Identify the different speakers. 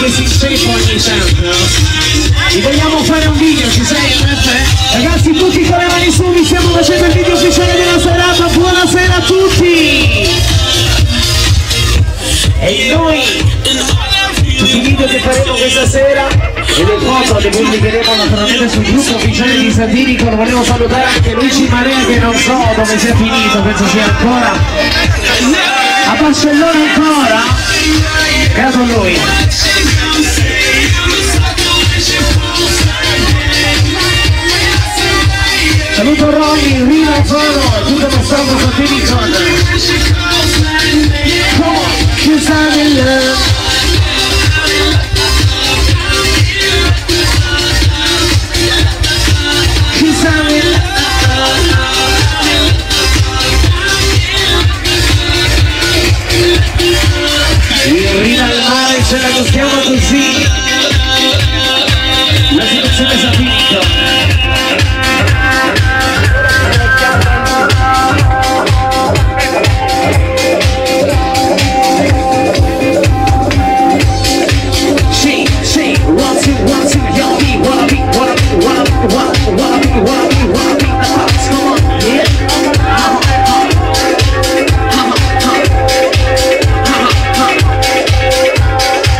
Speaker 1: che si inceppa ogni tanto. Vi vogliamo fare un video, ci sei? Ragazzi, tutti con le mani su, vi stiamo facendo il video ufficiale della serata. Buonasera a tutti! E noi, tutti i video che faremo questa sera e le foto le pubblicheremo naturalmente sul gruppo ufficiale di Satirico. Lo volevo salutare anche Luigi Marea, che non so dove sia finito, penso sia ancora a Barcellona ancora, caso lui. Saluto Ronny, Rino, Foro, tutto lo stato Satirico. Cause I'm in love. Cause I'm in love. In riva al mare ce la giochiamo così.